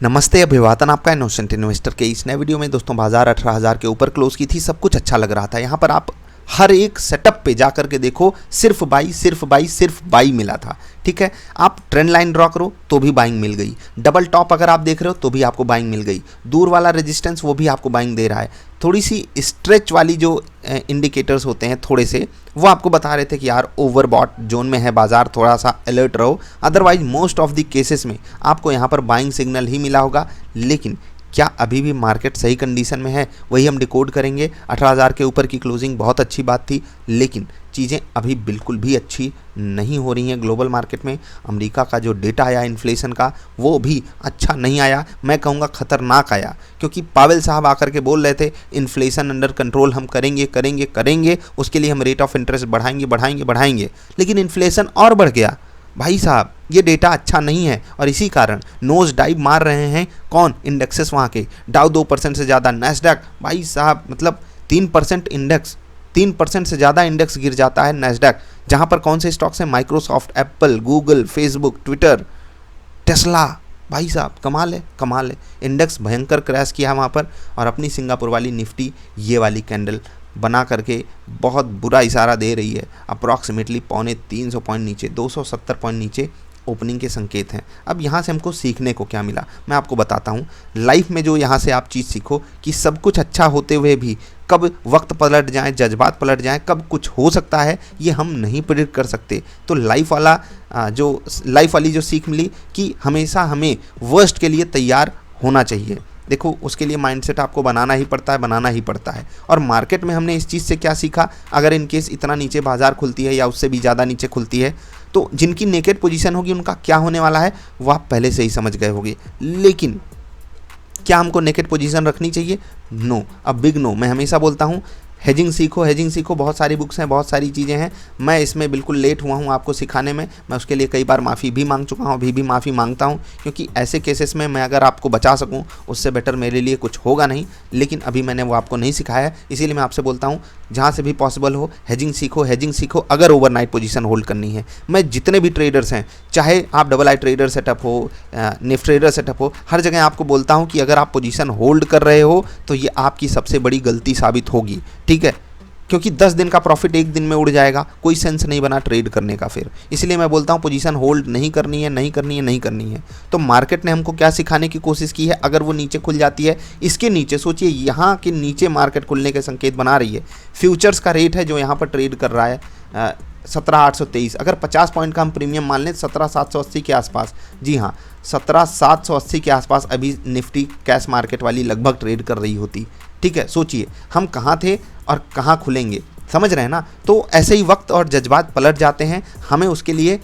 नमस्ते, अभिवादन आपका इनोसेंट इन्वेस्टर के इस नए वीडियो में। दोस्तों, बाजार 18,000 के ऊपर क्लोज की थी, सब कुछ अच्छा लग रहा था। यहाँ पर आप हर एक सेटअप पे जा करके देखो, सिर्फ बाई मिला था। ठीक है, आप ट्रेंड लाइन ड्रॉ करो तो भी बाइंग मिल गई, डबल टॉप अगर आप देख रहे हो तो भी आपको बाइंग मिल गई, दूर वाला रेजिस्टेंस वो भी आपको बाइंग दे रहा है। थोड़ी सी स्ट्रेच वाली जो इंडिकेटर्स होते हैं थोड़े से, वो आपको बता रहे थे कि यार ओवरबॉट जोन में है बाजार, थोड़ा सा अलर्ट रहो। Otherwise most of the cases में आपको यहाँ पर बाइंग सिग्नल ही मिला होगा। लेकिन क्या अभी भी मार्केट सही कंडीशन में है, वही हम डिकोड करेंगे। 18,000 के ऊपर की क्लोजिंग बहुत अच्छी बात थी, लेकिन चीज़ें अभी बिल्कुल भी अच्छी नहीं हो रही हैं ग्लोबल मार्केट में। अमेरिका का जो डेटा आया इन्फ्लेशन का, वो भी अच्छा नहीं आया, मैं कहूँगा ख़तरनाक आया। क्योंकि पावेल साहब आकर के बोल रहे थे इन्फ्लेशन अंडर कंट्रोल हम करेंगे, उसके लिए हम रेट ऑफ इंटरेस्ट बढ़ाएंगे, लेकिन इन्फ्लेशन और बढ़ गया। भाई साहब, ये डेटा अच्छा नहीं है और इसी कारण नोज डाइव मार रहे हैं कौन, इंडेक्सेस वहाँ के। डाउ 2% से ज़्यादा, नैस्डैक भाई साहब मतलब 3% इंडेक्स, 3% से ज़्यादा इंडेक्स गिर जाता है नैस्डैक। जहाँ पर कौन से स्टॉक्स हैं, Microsoft, Apple, Google, Facebook, Twitter, Tesla. भाई साहब कमाल है। इंडेक्स भयंकर क्रैश किया वहाँ पर, और अपनी सिंगापुर वाली निफ्टी ये वाली कैंडल बना करके बहुत बुरा इशारा दे रही है। अप्रॉक्सीमेटली 350 पॉइंट नीचे, 270 पॉइंट नीचे ओपनिंग के संकेत हैं। अब यहाँ से हमको सीखने को क्या मिला, मैं आपको बताता हूँ। लाइफ में जो यहाँ से आप चीज़ सीखो कि सब कुछ अच्छा होते हुए भी कब वक्त पलट जाए, जज्बात पलट जाए, कब कुछ हो सकता है, ये हम नहीं प्रेडिक्ट कर सकते। तो लाइफ वाली जो सीख मिली कि हमेशा हमें वर्स्ट के लिए तैयार होना चाहिए। देखो, उसके लिए माइंडसेट आपको बनाना ही पड़ता है। और मार्केट में हमने इस चीज़ से क्या सीखा, अगर इनकेस इतना नीचे बाजार खुलती है या उससे भी ज़्यादा नीचे खुलती है, तो जिनकी नेकेड पोजीशन होगी उनका क्या होने वाला है वो आप पहले से ही समझ गए होंगे। लेकिन क्या हमको नेकेड पोजीशन रखनी चाहिए? नो, अब बिग नो। मैं हमेशा बोलता हूँ हेजिंग सीखो। बहुत सारी बुक्स हैं, बहुत सारी चीज़ें हैं। मैं इसमें बिल्कुल लेट हुआ हूँ आपको सिखाने में। मैं उसके लिए कई बार माफ़ी भी मांग चुका हूँ, अभी भी माफ़ी मांगता हूँ, क्योंकि ऐसे केसेस में मैं अगर आपको बचा सकूँ उससे बेटर मेरे लिए कुछ होगा नहीं। लेकिन अभी मैंने वो आपको नहीं सिखाया है, इसीलिए मैं आपसे बोलता हूँ जहाँ से भी पॉसिबल हो हेजिंग सीखो अगर ओवरनाइट पोजीशन होल्ड करनी है। मैं जितने भी ट्रेडर्स हैं, चाहे आप डबल आई ट्रेडर सेटअप हो, निफ्ट ट्रेडर सेटअप हो, हर जगह आपको बोलता हूँ कि अगर आप पोजीशन होल्ड कर रहे हो तो ये आपकी सबसे बड़ी गलती साबित होगी। ठीक है, क्योंकि 10 दिन का प्रॉफिट एक दिन में उड़ जाएगा, कोई सेंस नहीं बना ट्रेड करने का फिर। इसलिए मैं बोलता हूँ पोजीशन होल्ड नहीं करनी है। तो मार्केट ने हमको क्या सिखाने की कोशिश की है, अगर वो नीचे खुल जाती है, इसके नीचे सोचिए, यहाँ के नीचे मार्केट खुलने के संकेत बना रही है। फ्यूचर्स का रेट है जो यहाँ पर ट्रेड कर रहा है 17,823। अगर 50 पॉइंट का हम प्रीमियम मान लें 17,780 के आसपास, जी हाँ 17,780 के आसपास अभी निफ्टी कैश मार्केट वाली लगभग ट्रेड कर रही होती। ठीक है, सोचिए हम कहाँ थे और कहाँ खुलेंगे, समझ रहे हैं ना। तो ऐसे ही वक्त और जज्बात पलट जाते हैं, हमें उसके लिए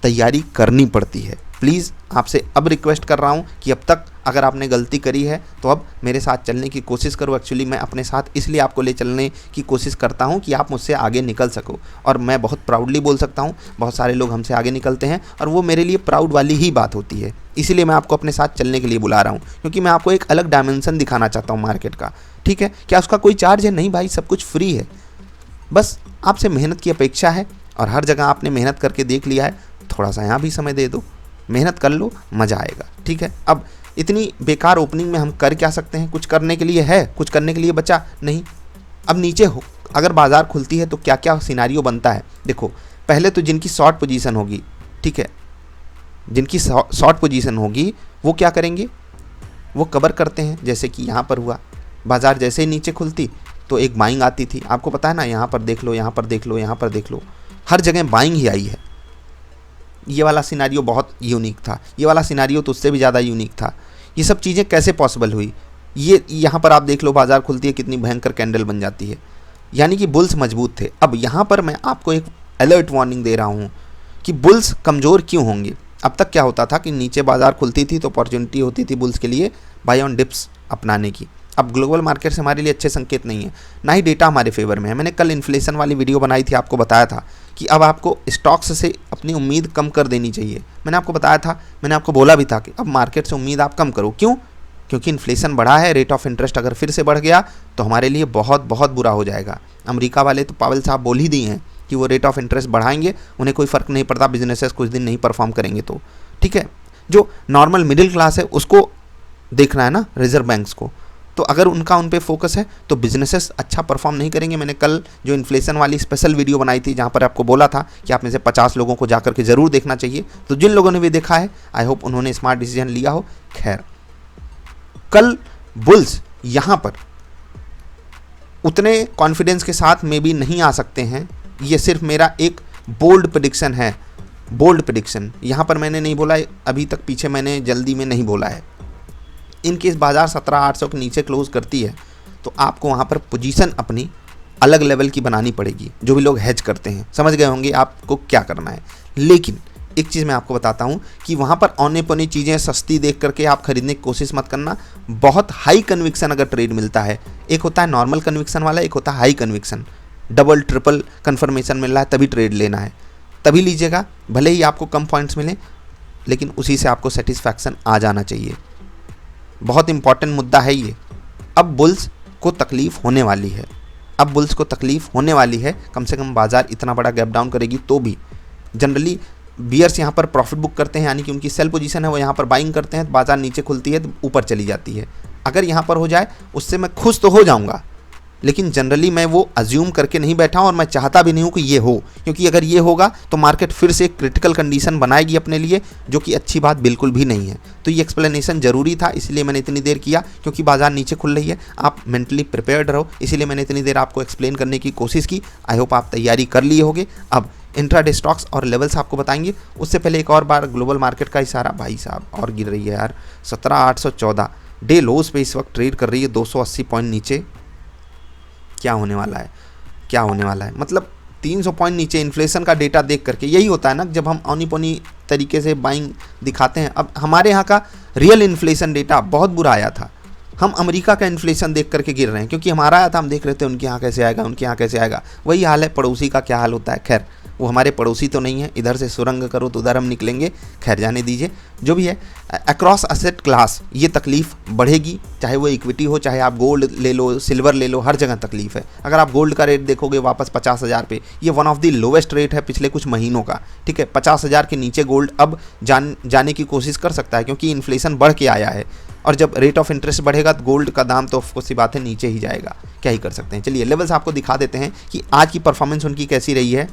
तैयारी करनी पड़ती है। प्लीज़ आपसे अब रिक्वेस्ट कर रहा हूँ कि अब तक अगर आपने गलती करी है तो अब मेरे साथ चलने की कोशिश करो। एक्चुअली मैं अपने साथ इसलिए आपको ले चलने की कोशिश करता हूँ कि आप मुझसे आगे निकल सको, और मैं बहुत प्राउडली बोल सकता हूँ बहुत सारे लोग हमसे आगे निकलते हैं और वो मेरे लिए प्राउड वाली ही बात होती है। इसीलिए मैं आपको अपने साथ चलने के लिए बुला रहा हूँ, क्योंकि मैं आपको एक अलग डायमेंशन दिखाना चाहता हूँ मार्केट का। ठीक है, क्या उसका कोई चार्ज है? नहीं भाई, सब कुछ फ्री है। बस आपसे मेहनत की अपेक्षा है, और हर जगह आपने मेहनत करके देख लिया है, थोड़ा सा यहाँ भी समय दे दो, मेहनत कर लो, मज़ा आएगा। ठीक है, अब इतनी बेकार ओपनिंग में हम कर क्या सकते हैं? कुछ करने के लिए है, कुछ करने के लिए बचा नहीं। अब नीचे हो अगर बाजार खुलती है तो क्या क्या सिनारियो बनता है, देखो। पहले तो जिनकी शॉर्ट पोजीशन होगी, ठीक है, जिनकी शॉर्ट पोजीशन होगी वो क्या करेंगे, वो कवर करते हैं। जैसे कि यहाँ पर हुआ, बाजार जैसे ही नीचे खुलती तो एक बाइंग आती थी, आपको पता है ना, यहाँ पर देख लो, हर जगह बाइंग ही आई है। ये वाला सिनारियो बहुत यूनिक था, ये वाला सिनारियो तो उससे भी ज़्यादा यूनिक था। ये सब चीज़ें कैसे पॉसिबल हुई, ये यहाँ पर आप देख लो, बाजार खुलती है कितनी भयंकर कैंडल बन जाती है, यानी कि बुल्स मजबूत थे। अब यहाँ पर मैं आपको एक अलर्ट वार्निंग दे रहा हूँ कि बुल्स कमज़ोर क्यों होंगे। अब तक क्या होता था कि नीचे बाजार खुलती थी तो अपॉर्चुनिटी होती थी बुल्स के लिए बाय ऑन डिप्स अपनाने की। अब ग्लोबल मार्केट से हमारे लिए अच्छे संकेत नहीं है, ना ही डेटा हमारे फेवर में है। मैंने कल इन्फ्लेशन वाली वीडियो बनाई थी, आपको बताया था कि अब आपको स्टॉक्स से अपनी उम्मीद कम कर देनी चाहिए। मैंने आपको बताया था, मैंने आपको बोला भी था कि अब मार्केट से उम्मीद आप कम करो। क्यों? क्योंकि इन्फ्लेशन बढ़ा है, रेट ऑफ इंटरेस्ट अगर फिर से बढ़ गया तो हमारे लिए बहुत बहुत बुरा हो जाएगा। अमेरिका वाले तो पावेल साहब बोल ही दिए हैं कि वो रेट ऑफ इंटरेस्ट बढ़ाएंगे, उन्हें कोई फ़र्क नहीं पड़ता बिजनेसेस कुछ दिन नहीं परफॉर्म करेंगे तो। ठीक है, जो नॉर्मल मिडिल क्लास है उसको देखना है ना रिजर्व बैंक्स को। तो अगर उनका उन पे फोकस है तो बिजनेसेस अच्छा परफॉर्म नहीं करेंगे। मैंने कल जो इन्फ्लेशन वाली स्पेशल वीडियो बनाई थी जहाँ पर आपको बोला था कि आप में से 50 लोगों को जाकर के ज़रूर देखना चाहिए, तो जिन लोगों ने भी देखा है आई होप उन्होंने स्मार्ट डिसीजन लिया हो। खैर, कल बुल्स यहाँ पर उतने कॉन्फिडेंस के साथ में भी नहीं आ सकते हैं। ये सिर्फ मेरा एक बोल्ड प्रेडिक्शन है, बोल्ड प्रेडिक्शन। यहाँ पर मैंने नहीं बोला अभी तक, पीछे मैंने जल्दी में नहीं बोला है। इनकेस बाजार 17,800 के नीचे क्लोज करती है तो आपको वहाँ पर पोजीशन अपनी अलग लेवल की बनानी पड़ेगी। जो भी लोग हेज करते हैं समझ गए होंगे आपको क्या करना है। लेकिन एक चीज़ मैं आपको बताता हूँ कि वहाँ पर औने पौनी चीज़ें सस्ती देख करके आप खरीदने की कोशिश मत करना। बहुत हाई कन्विक्शन अगर ट्रेड मिलता है, एक होता है नॉर्मल कन्विक्शन वाला, एक होता है high conviction, double triple confirmation मिल रहा है तभी ट्रेड लेना है, तभी लीजिएगा। भले ही आपको कम पॉइंट्स मिले लेकिन उसी से आपको सेटिस्फैक्शन आ जाना चाहिए। बहुत इंपॉर्टेंट मुद्दा है ये। अब बुल्स को तकलीफ़ होने वाली है, अब बुल्स को तकलीफ़ होने वाली है। कम से कम बाजार इतना बड़ा गैप डाउन करेगी तो भी जनरली बियर्स यहाँ पर प्रॉफिट बुक करते हैं, यानी कि उनकी सेल पोजीशन है वो यहाँ पर बाइंग करते हैं, बाजार नीचे खुलती है तो ऊपर चली जाती है। अगर यहाँ पर हो जाए उससे मैं खुश तो हो जाऊँगा, लेकिन जनरली मैं वो अज्यूम करके नहीं बैठा हूँ और मैं चाहता भी नहीं हूँ कि ये हो, क्योंकि अगर ये होगा तो मार्केट फिर से एक क्रिटिकल कंडीशन बनाएगी अपने लिए, जो कि अच्छी बात बिल्कुल भी नहीं है। तो ये एक्सप्लेनेशन ज़रूरी था, इसलिए मैंने इतनी देर किया, क्योंकि बाजार नीचे खुल रही है, आप मेंटली प्रिपेयर्ड रहो, इसीलिए मैंने इतनी देर आपको एक्सप्लेन करने की कोशिश की। आई होप आप तैयारी कर लिए होगे। अब इंट्राडे स्टॉक्स और लेवल्स आपको बताएंगे, उससे पहले एक और बार ग्लोबल मार्केट का इशारा। भाई साहब और गिर रही है यार, 17,814 डे लोज पे इस वक्त ट्रेड कर रही है, 280 पॉइंट नीचे। क्या होने वाला है, क्या होने वाला है, मतलब 300 पॉइंट नीचे। इन्फ्लेशन का डेटा देख करके यही होता है ना, जब हम औनी पौनी तरीके से बाइंग दिखाते हैं। अब हमारे यहाँ का रियल इन्फ्लेशन डेटा बहुत बुरा आया था, हम अमेरिका का इन्फ्लेशन देख करके गिर रहे हैं, क्योंकि हमारा आया था हम देख रहे थे उनके यहाँ कैसे आएगा, उनके यहाँ कैसे आएगा। वही हाल है पड़ोसी का, क्या हाल होता है। खैर, वो हमारे पड़ोसी तो नहीं है, इधर से सुरंग करो तो उधर हम निकलेंगे। खैर जाने दीजिए, जो भी है। अक्रॉस असेट क्लास ये तकलीफ़ बढ़ेगी, चाहे वो इक्विटी हो, चाहे आप गोल्ड ले लो, सिल्वर ले लो, हर जगह तकलीफ़ है। अगर आप गोल्ड का रेट देखोगे वापस 50,000 पे, ये one of the lowest rate है पिछले कुछ महीनों का। ठीक है, 50,000 के नीचे गोल्ड अब जाने की कोशिश कर सकता है, क्योंकि इन्फ्लेशन बढ़ के आया है, और जब रेट ऑफ इंटरेस्ट बढ़ेगा तो गोल्ड का दाम तो ऑफकोर्स सी बात है नीचे ही जाएगा। क्या ही कर सकते हैं। चलिए लेवल्स आपको दिखा देते हैं कि आज की परफॉर्मेंस उनकी कैसी रही है।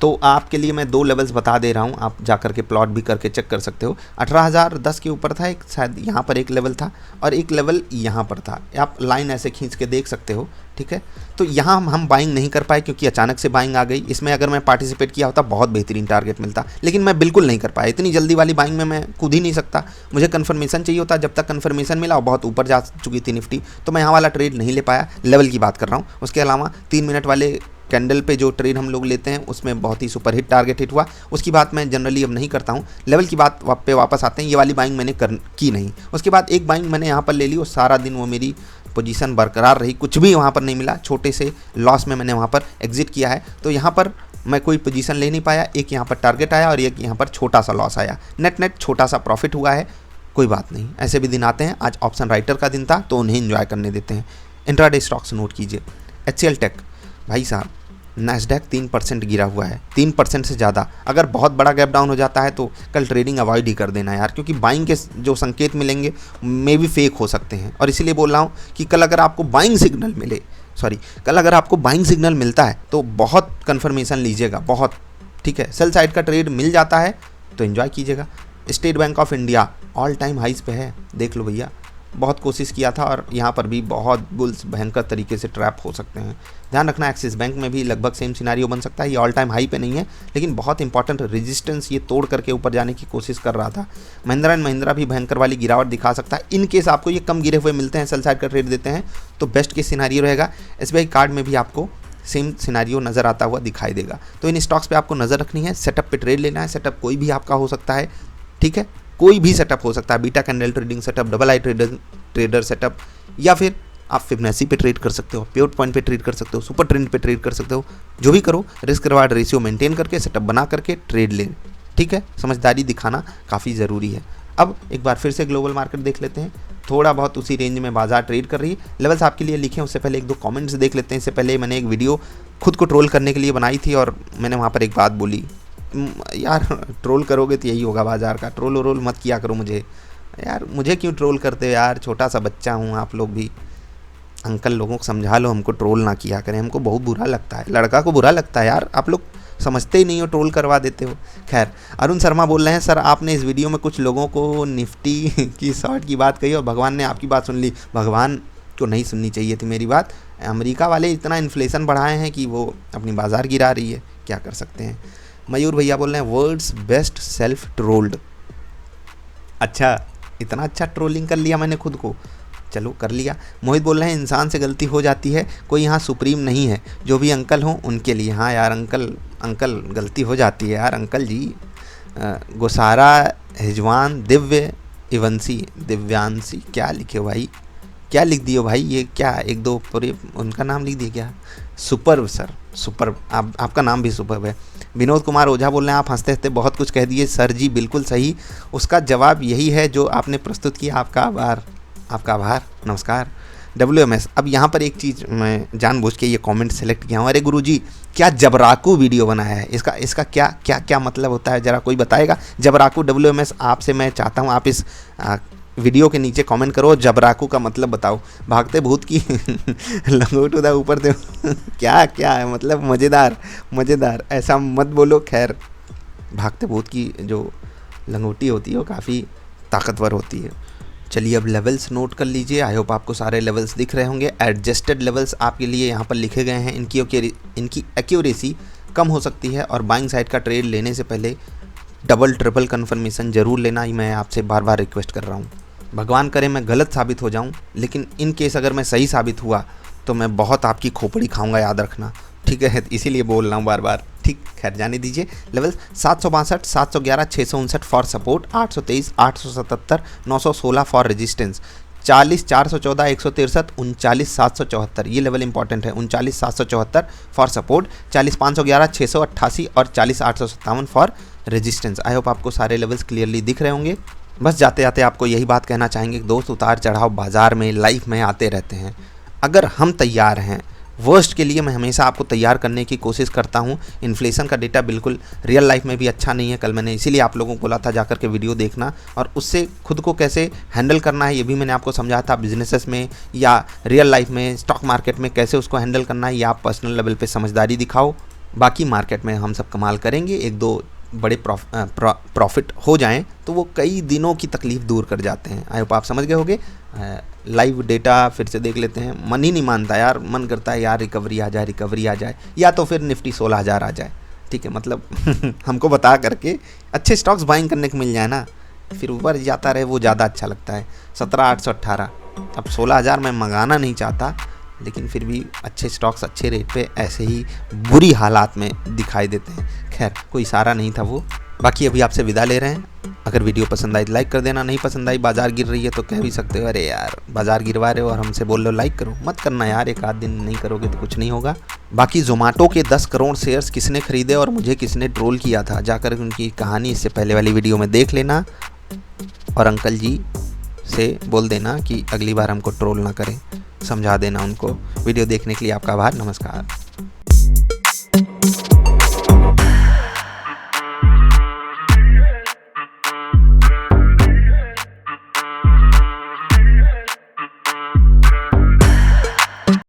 तो आपके लिए मैं 2 लेवल्स बता दे रहा हूँ, आप जाकर के प्लॉट भी करके चेक कर सकते हो। 18,010 के ऊपर था एक, शायद यहाँ पर एक लेवल था, और एक लेवल यहाँ पर था। आप लाइन ऐसे खींच के देख सकते हो। ठीक है, तो यहाँ हम बाइंग नहीं कर पाए क्योंकि अचानक से बाइंग आ गई। इसमें अगर मैं पार्टिसिपेट किया होता बहुत बेहतरीन टारगेट मिलता, लेकिन मैं बिल्कुल नहीं कर पाया। इतनी जल्दी वाली बाइंग में मैं कूद ही नहीं सकता, मुझे कन्फर्मेशन चाहिए होता। जब तक कन्फर्मेशन मिला और बहुत ऊपर जा चुकी थी निफ्टी, तो मैं यहाँ वाला ट्रेड नहीं ले पाया। लेवल की बात कर रहा हूँ। उसके अलावा 3 मिनट वाले कैंडल पे जो ट्रेड हम लोग लेते हैं उसमें बहुत ही सुपर हिट टारगेट हिट हुआ, उसकी बात मैं जनरली अब नहीं करता हूँ। लेवल की बात पे वापस आते हैं। ये वाली बाइंग मैंने की नहीं। उसके बाद एक बाइंग मैंने यहाँ पर ले ली और सारा दिन वो मेरी पोजीशन बरकरार रही, कुछ भी वहाँ पर नहीं मिला। छोटे से लॉस में मैंने वहाँ पर एग्जिट किया है, तो यहाँ पर मैं कोई पोजीशन ले नहीं पाया। एक यहाँ पर टारगेट आया और एक यहाँ पर छोटा सा लॉस आया। नेट छोटा सा प्रॉफिट हुआ है, कोई बात नहीं, ऐसे भी दिन आते हैं। आज ऑप्शन राइटर का दिन था तो उन्हें एंजॉय करने देते हैं। इंट्राडे स्टॉक्स नोट कीजिए। HCL टेक, भाई साहब नैस्डैक 3% गिरा हुआ है, 3% से ज़्यादा। अगर बहुत बड़ा गैप डाउन हो जाता है तो कल ट्रेडिंग अवॉइड ही कर देना यार, क्योंकि बाइंग के जो संकेत मिलेंगे मे भी फेक हो सकते हैं। और इसीलिए बोल रहा हूँ कि कल अगर आपको बाइंग सिग्नल मिले, कल अगर आपको बाइंग सिग्नल मिलता है तो बहुत कन्फर्मेशन लीजिएगा, बहुत। ठीक है, सेल साइड का ट्रेड मिल जाता है तो एंजॉय कीजिएगा। State Bank of India all time highs पे है, देख लो भैया। बहुत कोशिश किया था और यहाँ पर भी बहुत बुल्स भयंकर तरीके से ट्रैप हो सकते हैं। ध्यान रखना, एक्सिस बैंक में भी लगभग सेम सिनारियो बन सकता है। ये ऑल टाइम हाई पे नहीं है, लेकिन बहुत इंपॉर्टेंट रेजिस्टेंस ये तोड़ करके ऊपर जाने की कोशिश कर रहा था। महिंद्रा एंड महिंद्रा भी भयंकर वाली गिरावट दिखा सकता है। इन केस आपको ये कम गिरे हुए मिलते हैं, सेल साइड का ट्रेड देते हैं, तो बेस्ट केस सिनारियो रहेगा। SBI कार्ड में भी आपको सेम सिनारियो नज़र आता हुआ दिखाई देगा। तो इन स्टॉक्स पे आपको नज़र रखनी है, सेटअप पे ट्रेड लेना है। सेटअप कोई भी आपका हो सकता है, ठीक है, कोई भी सेटअप हो सकता है। Beta candle trading setup, double आई ट्रेडर सेटअप, या फिर आप फिबोनाची पे ट्रेड कर सकते हो, पिवट पॉइंट पे ट्रेड कर सकते हो, सुपर ट्रेंड पे ट्रेड कर सकते हो। जो भी करो, रिस्क रिवार्ड रेशियो मेंटेन करके सेटअप बना करके ट्रेड लें। ठीक है, समझदारी दिखाना काफ़ी ज़रूरी है। अब एक बार फिर से ग्लोबल मार्केट देख लेते हैं। थोड़ा बहुत उसी रेंज में बाजार ट्रेड कर रही है। लेवल्स आपके लिए लिखे, उससे पहले 1-2 कमेंट्स देख लेते हैं। इससे पहले मैंने एक वीडियो खुद को ट्रोल करने के लिए बनाई थी और मैंने वहाँ पर एक बात बोली, यार ट्रोल करोगे तो यही होगा बाजार का। ट्रोल मत किया करो मुझे, यार मुझे क्यों ट्रोल करते हो यार, छोटा सा बच्चा हूँ, आप लोग भी अंकल लोगों को समझा लो, हमको ट्रोल ना किया करें, हमको बहुत बुरा लगता है, लड़का को बुरा लगता है यार, आप लोग समझते ही नहीं हो, ट्रोल करवा देते हो। खैर, अरुण शर्मा बोल रहे हैं सर आपने इस वीडियो में कुछ लोगों को निफ्टी की शॉर्ट की बात कही और भगवान ने आपकी बात सुन ली। भगवान को नहीं सुननी चाहिए थी मेरी बात, अमेरिका वाले इतना इन्फ्लेशन बढ़ाए हैं कि वो अपनी बाज़ार गिरा रही है, क्या कर सकते हैं। मयूर भैया बोल रहे हैं वर्ड्स बेस्ट सेल्फ ट्रोल्ड। अच्छा, इतना अच्छा ट्रोलिंग कर लिया मैंने खुद को, चलो कर लिया। मोहित बोल रहे हैं इंसान से गलती हो जाती है, कोई यहाँ सुप्रीम नहीं है, जो भी अंकल हों उनके लिए। हाँ यार अंकल गलती हो जाती है यार अंकल जी। गुसारा हिजवान दिव्य इवंसी दिव्यांशी, क्या लिखे हो भाई, क्या लिख दियो भाई, ये क्या एक दो पूरे उनका नाम लिख दिया क्या। सुपर्ब सर, सुपर्ब, आपका नाम भी सुपर्ब है। विनोद कुमार ओझा बोल रहे हैं आप हंसते हंसते बहुत कुछ कह दिए सर जी, बिल्कुल सही, उसका जवाब यही है जो आपने प्रस्तुत किया, आपका आभार, आपका आभार, नमस्कार। WMS, अब यहाँ पर एक चीज़ मैं जानबूझ के ये कमेंट सेलेक्ट किया हूँ, अरे गुरुजी क्या जबराकू वीडियो बनाया है, इसका क्या क्या क्या मतलब होता है, ज़रा कोई बताएगा। जबराकू WMS आपसे मैं चाहता हूँ आप इस वीडियो के नीचे कमेंट करो, जबराकू का मतलब बताओ। भागते भूत की लंगोट उधर ऊपर दे क्या क्या है मतलब, मज़ेदार ऐसा मत बोलो। खैर, भागते भूत की जो लंगोटी होती है वो काफ़ी ताकतवर होती है। चलिए अब लेवल्स नोट कर लीजिए, आई होप आपको सारे लेवल्स दिख रहे होंगे। एडजस्टेड लेवल्स आपके लिए यहाँ पर लिखे गए हैं, इनकी एक्यूरेसी कम हो सकती है और बाइंग साइड का ट्रेड लेने से पहले डबल ट्रिपल कन्फर्मेशन ज़रूर लेना ही मैं आपसे बार बार रिक्वेस्ट कर रहा हूँ। भगवान करे मैं गलत साबित हो जाऊँ, लेकिन इन केस अगर मैं सही साबित हुआ तो मैं बहुत आपकी खोपड़ी खाऊंगा, याद रखना, ठीक है, इसीलिए बोल रहा हूँ बार बार, ठीक। खैर जाने दीजिए। Level 762, 711, 659 for support, 823, 877, 916 for resistance, 40, 414, 163, 39, 774, ये लेवल इंपॉर्टेंट है। 39, 774 फॉर सपोर्ट, 40, 511, 688 और 40, 857 फॉर रेजिस्टेंस। आई होप आपको सारे लेवल्स क्लियरली दिख रहे होंगे। बस जाते जाते आपको यही बात कहना चाहेंगे, दोस्त उतार चढ़ाव बाजार में लाइफ में आते रहते हैं, अगर हम तैयार हैं, वर्स्ट के लिए मैं हमेशा आपको तैयार करने की कोशिश करता हूं। इन्फ्लेशन का डेटा बिल्कुल रियल लाइफ में भी अच्छा नहीं है, कल मैंने इसीलिए आप लोगों को बोला था जाकर के वीडियो देखना और उससे खुद को कैसे हैंडल करना है ये भी मैंने आपको समझाया था। बिजनेसेस में या रियल लाइफ में स्टॉक मार्केट में कैसे उसको हैंडल करना है, ये आप पर्सनल लेवल पे समझदारी दिखाओ, बाकी मार्केट में हम सब कमाल करेंगे। एक दो बड़े प्रॉफिट हो जाएं तो वो कई दिनों की तकलीफ़ दूर कर जाते हैं। आई होप आप समझ गए होंगे। लाइव डेटा फिर से देख लेते हैं, मन ही नहीं मानता यार, मन करता है यार रिकवरी आ जाए या तो फिर निफ्टी 16,000 आ जाए, ठीक है, मतलब हमको बता करके अच्छे स्टॉक्स बाइंग करने को मिल जाए ना, फिर ऊपर जाता रहे वो ज़्यादा अच्छा लगता है। 17,818, अब 16,000 मैं मंगाना नहीं चाहता, लेकिन फिर भी अच्छे स्टॉक्स अच्छे रेट पे ऐसे ही बुरी हालात में दिखाई देते हैं। खैर कोई इशारा नहीं था वो। बाकी अभी आपसे विदा ले रहे हैं। अगर वीडियो पसंद आई तो लाइक कर देना, नहीं पसंद आई बाजार गिर रही है तो कह भी सकते हो अरे यार बाजार गिरवा रहे हो और हमसे बोल रहे हो लाइक करो, मत करना यार, एक आध दिन नहीं करोगे तो कुछ नहीं होगा। बाकी जोमेटो के 10 करोड़ शेयर्स किसने खरीदे और मुझे किसने ट्रोल किया था, जाकर उनकी कहानी इससे पहले वाली वीडियो में देख लेना और अंकल जी से बोल देना कि अगली बार हमको ट्रोल ना करें, समझा देना उनको। वीडियो देखने के लिए आपका आभार, नमस्कार।